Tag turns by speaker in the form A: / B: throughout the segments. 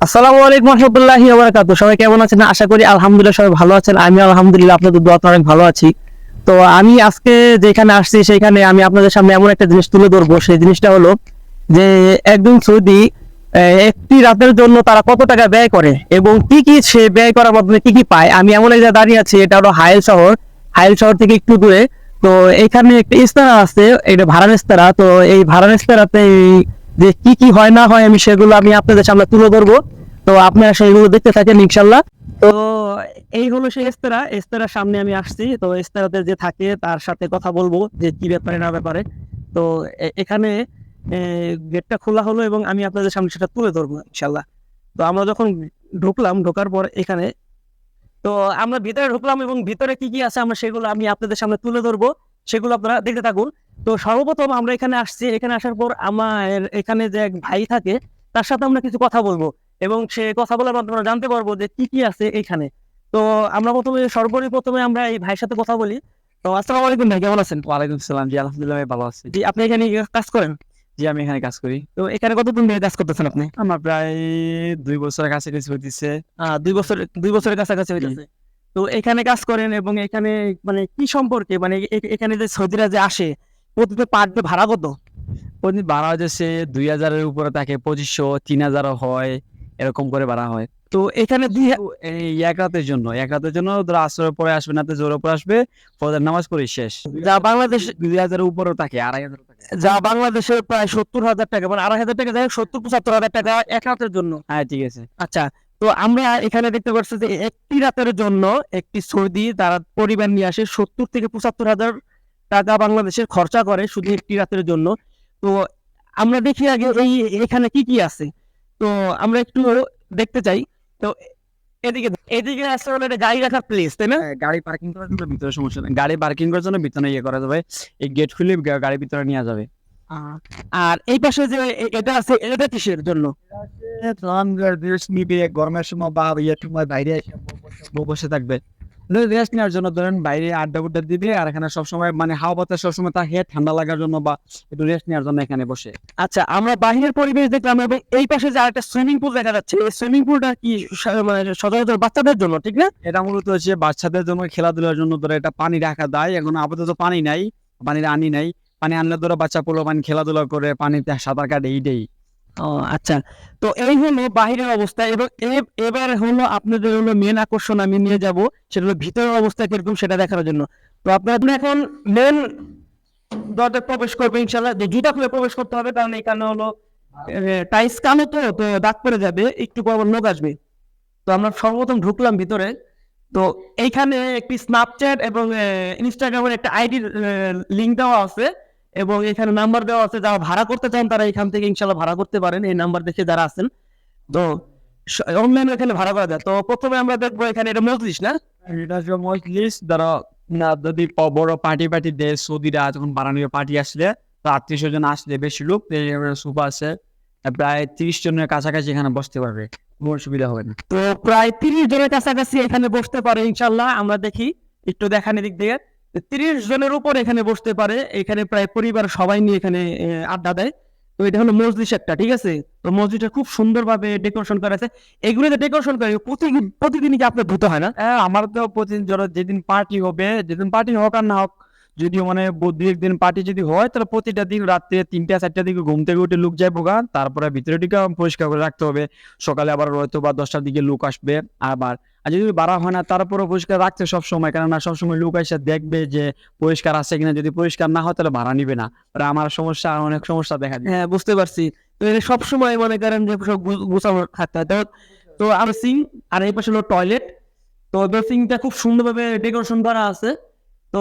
A: আসসালামু আলাইকুম রহমতুল্লাহি ওয়া বারাকাতুহু। সবাই কেমন আছেন? আশা করি আলহামদুলিল্লাহ সবাই ভালো আছেন। আমি আলহামদুলিল্লাহ আপনাদের দোয়াতে অনেক ভালো আছি। তো আমি আজকে যেখানে আসছি সেখানে আমি আপনাদের সামনে এমন একটা জিনিস তুলে ধরবো। সেই জিনিসটা হলো যে একজন সৌদি একটি রাতের জন্য তারা কত টাকা ব্যয় করে এবং কি কি সে ব্যয় করার মাধ্যমে কি কি পায়। আমি এমন এক জায়গায় দাঁড়িয়ে আছি, এটা হলো হাইল শহর। হাইল শহর থেকে একটু দূরে। তো এখানে একটা ইস্তারা আছে, এটা ভাড়া রেস্তোরাঁ। তো এই ভাড়া রেস্তোরাঁতে যে কি কি হয় না হয় আমি সেগুলো আমি আপনাদের সামনে তুলে ধরবো। তো আপনারা সেগুলো দেখতে থাকেন ইনশাল্লাহ। তো এই হলো সেই রেস্তোরাঁ। রেস্তোরাঁর সামনে আমি আসছি। তো রেস্তোরাঁতে যে থাকে তার সাথে কথা বলবো যে কি ব্যাপারে না ব্যাপারে। তো এখানে গেটটা খোলা হলো এবং আমি আপনাদের সামনে সেটা তুলে ধরবো ইনশাল্লাহ। তো আমরা যখন ঢোকার পর এখানে, তো আমরা ভিতরে ঢুকলাম এবং ভিতরে কি কি আছে আমরা সেগুলো আমি আপনাদের সামনে তুলে ধরবো। সেগুলো আপনারা দেখতে থাকুন। তো সর্বপ্রথম আমরা এখানে আসছি, এখানে আসার পর আমার এখানে যে এক ভাই থাকে তার সাথে আমরা কিছু কথা বলবো এবং সে কথা বলার মাধ্যমে আমরা জানতে পারবো যে কি কি আছে এখানে। তো আমরা সর্বপ্রথমে আমরা এই ভাইয়ের সাথে কথা বলি। তো আসসালামু আলাইকুম ভাই, কেমন আছেন?
B: ওয়ালাইকুম সালাম। জি, আলহামদুলিল্লাহ আমি ভালো আছি।
A: জি, আপনি এখানে কাজ করেন?
B: জি, আমি এখানে কাজ করি।
A: তো এখানে কতদিন ধরে কাজ করতেছেন আপনি?
B: আমার প্রায় ২ বছরের কাছাকাছি হইতেছে।
A: 2 বছরের কাছাকাছি
B: জি।
A: হইতেছে। তো এখানে কাজ করেন এবং এখানে মানে কি সম্পর্কে মানে এখানে যে সৌদিরা যে আসে প্রতিটা পার ডে ভাড়া কত?
B: প্রতিদিন ভাড়া হইতেছে ২,০০০ এর উপরে থাকে, ২৫০০, ৩,০০০ ও হয়। এরকম করে ভাড়া হয়।
A: তো এখানে
B: তো এই ১ রাতের জন্য, ১ রাতের জন্য ধরো আসরের পরে আসবে, না তো জোহরের পরে আসবে। ফজর নামাজ পড়েই শেষ।
A: যা বাংলাদেশ
B: ২,০০০ এর উপরেও থাকে, ২,৫০০ ও থাকে।
A: যা বাংলাদেশের প্রায় 70,000 টাকা, মানে 2,500 টাকা, যাই হোক 70-75 হাজার টাকা এক রাতের জন্য।
B: হ্যাঁ, ঠিক আছে।
A: আচ্ছা। তো আমরা এখানে দেখতে পাচ্ছি যে একটি রাতের জন্য একটি সৌদি তারা পরিবার নিয়ে আসে 70 থেকে 75 হাজার টাকা বাংলাদেশের খরচা করে শুধু একটি রাতের জন্য। তো আমরা দেখি আগে এখানে কি কি আছে। তো আমরা একটু দেখতে চাই। তো এদিকে এদিকে আসলে এটা গাড়ি রাখার প্লেস, তাই না?
B: হ্যাঁ, গাড়ি পার্কিং করার জন্য ভিতরে সমস্যা নাই। গাড়ি পার্কিং করার জন্য ভিতরে ইয়ে করা যাবে। এই গেট খুলে গাড়ি ভিতরে নেওয়া যাবে।
A: আর এই পাশে যে এটা আছে, এটা কিসের জন্য?
B: নিবে গরমের সময় বা ইয়ের সময় বাইরে এসে বসে থাকবে। রেস্ট নেওয়ার জন্য ধরেন বাইরে আড্ডা-গুড্ডা দিবে, আর এখানে সবসময় মানে হাওয়া বাতাস সবসময় থাকে, ঠান্ডা লাগার জন্য বা একটু রেস্ট নেওয়ার জন্য এখানে বসে।
A: আচ্ছা, আমরা বাহিরের পরিবেশ দেখলাম এবং এই পাশে যে আরেকটা সুইমিং পুল দেখা যাচ্ছে, এই সুইমিং পুলটা কি মানে সচরাচর বাচ্চাদের জন্য, ঠিক না?
B: এটা মূলত হচ্ছে বাচ্চাদের জন্য, খেলাধুলার জন্য ধরো এটা পানি রাখা দেয়। এখন আপাতত পানি নাই, পানির আনি নাই। পানি আনলে ধরো বাচ্চা পোলাপান খেলাধুলা করে, পানিতে সাঁতার কাটে এইটাই।
A: ও আচ্ছা। তো এই হলো বাহিরের অবস্থা এবং এবার হলো আপনাদের হলো মেন আকর্ষণ আমি নিয়ে যাব, সেটা হলো ভিতরের অবস্থা কিরকম সেটা দেখার জন্য। তো আপনারা এখন মেন দরজায় প্রবেশ করবে ইনশাল্লাহ। যে জুতা খুলে প্রবেশ করতে হবে, কারণ এখানে হলো টাইস কানে, তো তো দাগ পড়ে যাবে, একটু পর আবার লোক আসবে। তো আমরা সর্বপ্রথম ঢুকলাম ভিতরে। তো এইখানে একটি স্ন্যাপচ্যাট এবং ইনস্টাগ্রামের একটা আইডির লিঙ্ক দেওয়া আছে এবং এখানে নাম্বার দেওয়া আছে। যারা ভাড়া করতে চান তারা এখান থেকে ইনশাল্লাহ ভাড়া করতে পারেন, এই নাম্বার দেখে যারা আছেন। তো অনলাইনে এখানে ভাড়া করা যায়। তো প্রথমে আমরা দেখবো এখানে এটা মজলিস, না?
B: এটা হচ্ছে মজলিস। ধরো না, যদি বড় পার্টি দেয় সৌদিরা, যখন বানানীয় পার্টি আসলে, তো ৩০০ জন আসলে, বেশি লোক, সোফা আছে প্রায় ৩০ জনের কাছাকাছি, এখানে বসতে পারবে, কোনো অসুবিধা হবে না।
A: তো প্রায় 30 জনের কাছাকাছি এখানে বসতে পারে ইনশাল্লাহ। আমরা দেখি একটু দেখানি দিক দিয়ে 30 জনের উপর এখানে বসতে পারে। এখানে প্রায় পরিবার সবাই নিয়ে এখানে আড্ডা দেয়। তো এটা হলো মজলিস একটা, ঠিক আছে? তো মসজিদটা খুব সুন্দরভাবে ডেকোরেশন করা আছে। এগুলো যে ডেকোরেশন করে প্রতিদিনই কি আপনার ধুতে হয় না?
B: হ্যাঁ, আমার তো প্রতিদিন ধরো যেদিন পার্টি হবে, যেদিন পার্টি হোক আর না হোক, যদিও মানে ২-১ দিন পার্টি যদি হয়, তাহলে প্রতিটা দিন রাত্রে ৩টা-৪টার দিকে ঘুম থেকে উঠে লোক যায় ভোগা, তারপরে ভিতরে টিকা পরিষ্কার করে রাখতে হবে। সকালে আবার হয়তো বা ১০টার দিকে লোক আসবে আবার। আর যদি বাড়া হয় না, তারপরেও পরিষ্কার রাখতে সবসময়, কেননা সবসময় লোক এসে দেখবে যে পরিষ্কার আছে কিনা। যদি পরিষ্কার না হয় তাহলে ভাড়া নিবে না। আমার সমস্যা, অনেক সমস্যা দেখা যায়।
A: হ্যাঁ, বুঝতে পারছি। তো এটা সবসময় মনে করেন যে সব গোছানো থাকতে হয়। তো আর সিং, আর এই পাশে হলো টয়লেট। তো বেসিংটা খুব সুন্দরভাবে ডেকোরেশন করা আছে। তো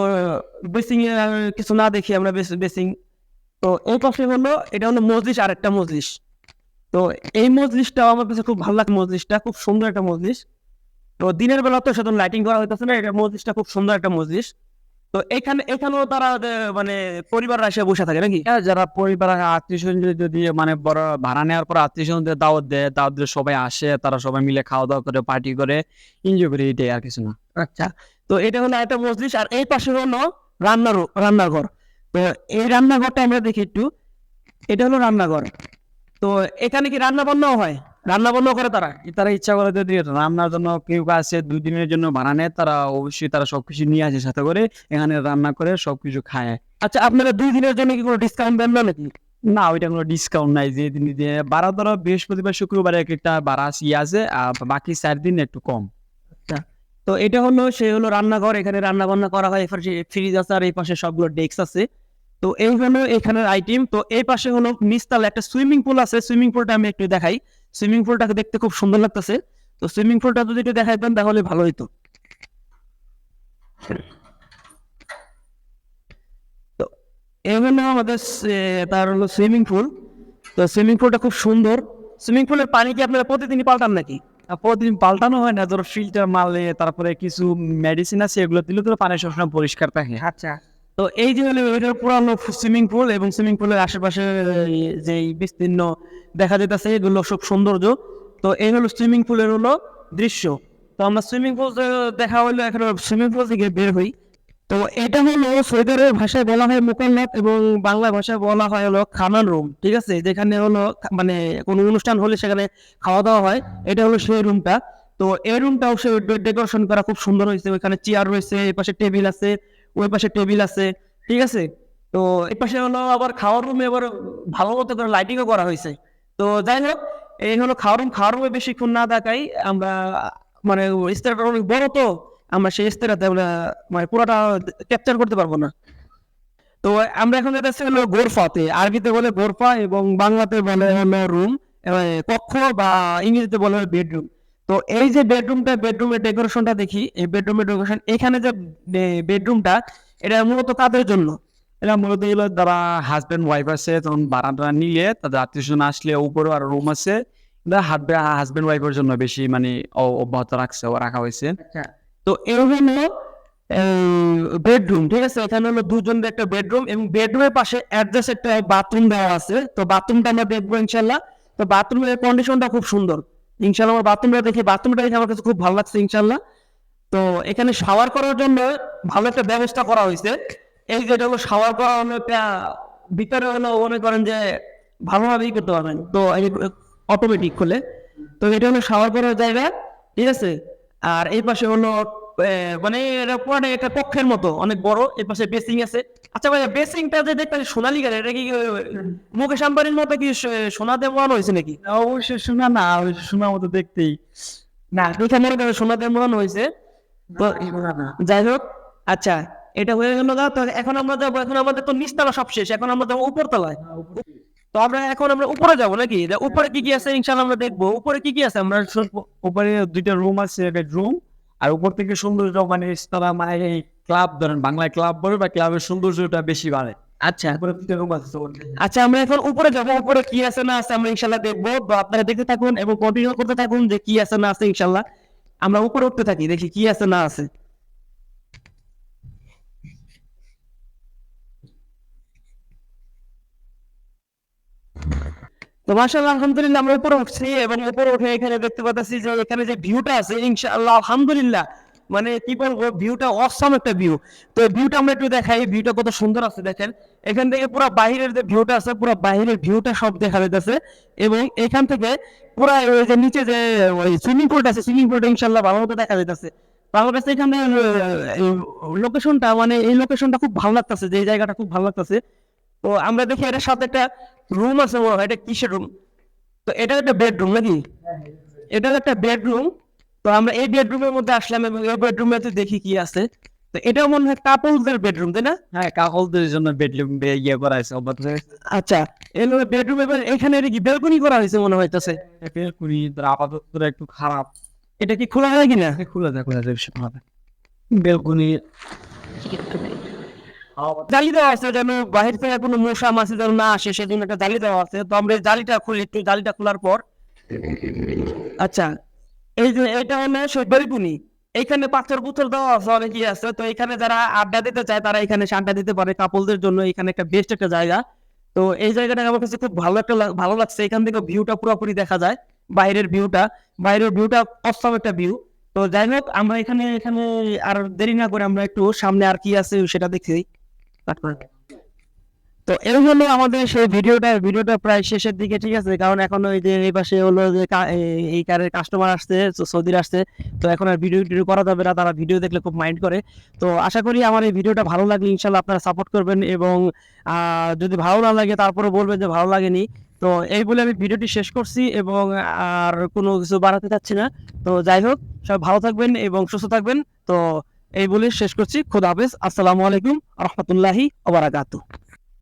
A: বেসিং এ কিছু না দেখি আমরা বেসিং। তো এই পাশে হলো, এটা হলো মজলিস, আর একটা মজলিস। তো এই মজলিসটাও আমার কাছে খুব ভালো লাগে। মজলিসটা খুব সুন্দর একটা মজলিস। তো দিনের বেলা তো সেদিন লাইটিং করা হইতেছে না, এটা মজলিসটা খুব সুন্দর একটা মজলিস। তো এখানেও তারা মানে পরিবাররা এসে বসে থাকে নাকি?
B: হ্যাঁ, যারা পরিবার আত্মীয়-স্বজন যদি মানে বড় ভাড়া নেওয়ার পর আত্মীয়-স্বজনদের দাওয়াত দেয়, দাওয়াত দিলে সবাই আসে, তারা সবাই মিলে খাওয়া-দাওয়া করে, পার্টি করে, এনজয় করে, এটাই আর কিছু না।
A: আচ্ছা। তো এটা হলো একটা মজলিস আর এই পাশে হলো রান্নাঘর। তো এই রান্নাঘরটা আমরা দেখি একটু। এটা হলো রান্নাঘর। তো এখানে কি রান্না বান্নাও হয়? রান্না বান্না করে তারা?
B: তারা ইচ্ছা করে যদি রান্নার জন্য কেউ আছে 2 দিনের জন্য ভাড়া নেয়, তারা অবশ্যই তারা সবকিছু নিয়ে আসে সাথে করে, এখানে রান্না করে সবকিছু খায়।
A: আচ্ছা, আপনারা 2 দিনের জন্য কি কোনো ডিসকাউন্ট দেন না নাকি?
B: না, ওইটা কোনো ডিসকাউন্ট নাই। যে দিন যে ভাড়া ধরো বৃহস্পতিবার শুক্রবার এক একটা ভাড়া আছে, আর বাকি 4 দিন একটু কম।
A: আচ্ছা, তো এটা হলো সে হলো রান্নাঘর, এখানে রান্না বান্না করা হয়, এপাশে ফ্রিজ আছে আর এই পাশে সবগুলো ডেস্ক আছে। তো এই হলো এখানের আইটেম। তো এই পাশে হলো নিচতলা একটা সুইমিং পুল আছে, সুইমিং পুলটা আমি একটু দেখাই। সুইমিং পুলটাকে দেখতে খুব সুন্দর লাগতেছে। তো সুইমিং পুলটা যদি একটু দেখাইতেন তাহলে ভালো হতো। তো এই হলো আমাদের তার হলো সুইমিং পুল। তো সুইমিং পুলটা খুব সুন্দর। সুইমিং পুলের পানি কি আপনারা প্রতিদিনই পাল্টান নাকি?
B: আর প্রতিদিন পাল্টানো হয় না, ধরো ফিল্টার মারলে তারপরে কিছু মেডিসিন আছে, এগুলো দিলে তো পানি সবসময় পরিষ্কার থাকে।
A: আচ্ছা, তো এই যে হলো এটার পুরানো সুইমিং পুল এবং সুইমিং পুলের আশেপাশে যে বিস্তীর্ণ দেখা যেতেছে এগুলো সব সৌন্দর্য। তো এই হলো সুইমিং পুলের হলো দৃশ্য। তো আমরা সুইমিং পুল দেখা হলো, এখন সুইমিং পুল থেকে বের হই। তো এটা হলো সৌদির ভাষায় বলা হয় মোকান্নাত এবং বাংলা ভাষায় বলা হয় হলো খানান রুম, ঠিক আছে, যেখানে হলো মানে কোনো অনুষ্ঠান হলে সেখানে খাওয়া দাওয়া হয়। এটা হলো সেই রুমটা। তো এই রুমটাও সে ডেকোরেশন করা খুব সুন্দর হয়েছে, ওইখানে চেয়ার রয়েছে, এই পাশে টেবিল আছে, ওই পাশে টেবিল আছে, ঠিক আছে। তো এই পাশে হলো আবার খাওয়ার রুমে এবার ভালো মতো করে লাইটিংও করা হয়েছে। তো যাই হোক, এই হলো খাওয়ার রুম। খাওয়ার রুমে বেশিক্ষণ না দেখাই আমরা, মানে স্তরটা অনেক বড়, তো আমরা সেই স্তরটাতে আমরা মানে পুরোটা ক্যাপচার করতে পারবো না। তো আমরা এখন যেটা হলো গোরফাতে, আরবিতে বলে গোরফা এবং বাংলাতে বলে হলো রুম, কক্ষ, বা ইংরেজিতে বলে বেডরুম। তো এই যে বেডরুমের ডেকোরেশনটা দেখি, এই বেডরুমের ডেকোরেশন, এখানে যে বেডরুমটা, এটা মূলত কাদের জন্য?
B: এরা মূলত এগুলো যারা হাজবেন্ড ওয়াইফ আছে, তখন ভাড়াটা নিলে তাদের আত্মীয় স্বজন আসলে উপরে আর রুম আছে, হাজবেন্ড ওয়াইফের জন্য বেশি মানে অব্যাহত রাখা হয়েছে।
A: তো এরকম বেডরুম, ঠিক আছে, এখানে হলো দুজনের একটা বেডরুম এবং বেডরুমের পাশে অ্যাডজাস্ট একটা বাথরুম দেওয়া আছে। তো বাথরুমটা আমরা দেখবো ইনশাল্লাহ। তো বাথরুমের কন্ডিশনটা খুব সুন্দর ইনশাল্লাহ। আমার বাথরুমটা দেখে আমার কাছে খুব ভালো লাগছে ইনশাল্লাহ। তো এখানে শাওয়ার করার জন্য ভালো একটা ব্যবস্থা করা হয়েছে। এই যেটা হলো শাওয়ার করা হলো একটা ভিতরে হলো মনে করেন যে ভালোভাবেই করতে পারবেন, তো অটোমেটিক খুলে। তো এটা হলো শাওয়ার করার জায়গা, ঠিক আছে। আর এই পাশে হলো মানে এটা পুরো একটা কক্ষের মতো অনেক বড়, এই পাশে বেসিং আছে। আচ্ছা ভাই, বেসিংটা যে দেখতে সোনালী কালার, এটা কি মুকেশ আম্বানির মতো কি সোনা দিয়ে মোড়ানো হয়েছে নাকি?
B: অবশ্যই শোনা না, শোনার মতো দেখতেই
A: না, দেখে মনে করেন সোনা দিয়ে মোড়ানো হয়েছে। তো যাই হোক, আচ্ছা, এটা হয়ে গেল না। তো এখন আমরা যাবো, এখন আমাদের তো নিচতলা সব শেষ, এখন আমরা যাবো উপরতলায়। তো আমরা উপরে যাবো নাকি? উপরে কি কি আছে ইনশাল্লাহ আমরা দেখবো। উপরে কি কি আছে আমরা শুনবো।
B: উপরে 2টা রুম আছে, বেডরুম, আর উপর থেকে সৌন্দর্য মানে তারা মানে এই ক্লাব ধরেন, বাংলায় ক্লাব বলে, বা ক্লাবের সৌন্দর্যটা বেশি বাড়ে।
A: আচ্ছা,
B: উপরে 2টা রুম আছে।
A: আচ্ছা, আমরা এখন উপরে যাবো, উপরে কি আছে না আছে আমরা ইনশাল্লাহ দেখবো। তো আপনারা দেখতে থাকুন এবং কন্টিনিউ করতে থাকুন যে কি আছে না আছে ইনশাল্লাহ। আমরা উপরে উঠতে থাকি, দেখি কি আছে না আছে। তো মাশাআল্লাহ, আলহামদুলিল্লাহ, আমরা উপরে উঠছি এবং উপরে উঠে এখানে দেখতে পাচ্ছি যে এখানে যে ভিউটা আছে ইনশাআল্লাহ আলহামদুলিল্লাহ, মানে কি বলবো, ভিউটা অসাম একটা ভিউ। তো ভিউটা আমরা একটু দেখাই, ভিউটা কত সুন্দর আছে দেখেন। এখান থেকে পুরো বাইরের যে ভিউটা আছে, পুরো বাইরের ভিউটা সব দেখা যাইতেছে। এবং এখান থেকে পুরো ওই যে নিচে যে ওই সুইমিং পুলটা আছে, সুইমিং পুলটা ইনশাআল্লাহ ভালো মতো দেখা যাইতেছে। তো আমার কাছে এখানে লোকেশনটা, মানে এই লোকেশনটা খুব ভালো লাগতেছে, যে এই জায়গাটা খুব ভালো লাগতেছে। তো আমরা দেখি এটার সাথে একটা রুম আছে মনে হয়, এটা কিসের রুম? তো এটা একটা বেডরুম নাকি? এটা একটা বেডরুম। তো আমরা এই বেডরুমের মধ্যে আসলাম এবং এই বেডরুমে দেখি কি আছে। তো এটাও মনে হয় কাপলদের বেডরুম, তাই না?
B: হ্যাঁ, কাপলদের জন্য বেডরুম ইয়ে করা হয়েছে।
A: আচ্ছা, এই বেডরুম, এবার এখানে এটা কি বেলকনি করা হয়েছে মনে হইতেছে।
B: বেলকুনি আপাতত একটু খারাপ।
A: এটা কি খোলা যায় কিনা?
B: খোলা যায় বেলকুনি
A: জালি দেওয়া আছে যেন বাহির থেকে কোনো মশা মাছি যেন না আসে, সেজন্য একটা জালি দেওয়া আছে। তো আমরা এই জালিটা খুলি, একটু জালিটা খোলার পর, আচ্ছা, এই যে এটা হলো সেই বেলকুনি। এইখানে পাথর পুথর দেওয়া আছে, অনেকই আছে। তো এখানে যারা আড্ডা দিতে চায় তারা এখানে আড্ডা দিতে পারে, কাপলদের জন্য এখানে একটা বেস্ট একটা জায়গা। তো এই জায়গাটা আমার কাছে খুব ভালো একটা ভালো লাগছে। এখান থেকে ভিউটা পুরোপুরি দেখা যায়, বাইরের ভিউটা অসম একটা ভিউ। তো যাই হোক, আমরা এখানে এখানে আর দেরি না করে আমরা একটু সামনে আর কি আছে সেটা দেখি। তো এর হলো আমাদের সেই ভিডিওটা প্রায় শেষের দিকে, ঠিক আছে, কারণ এখন ওই যে এই পাশে হলো যে এই কারের কাস্টমার আসছে, সৌদির আসছে, তো এখন আর ভিডিও টিডিও করা যাবে না, তারা ভিডিও দেখলে খুব মাইন্ড করে। তো আশা করি আমার এই ভিডিওটা ভালো লাগলে ইনশাল্লাহ আপনারা সাপোর্ট করবেন, এবং যদি ভালো না লাগে তারপরে বলবেন যে ভালো লাগেনি। তো এই বলে আমি ভিডিওটি শেষ করছি, এবং আর কোনো কিছু বাড়াতে চাচ্ছি না। তো যাই হোক, সবাই ভালো থাকবেন এবং সুস্থ থাকবেন। তো এই বলে শেষ করছি। খোদা হাফেজ। আসসালামু আলাইকুম রহমতুল্লাহি ওয়া বারাকাতুহু।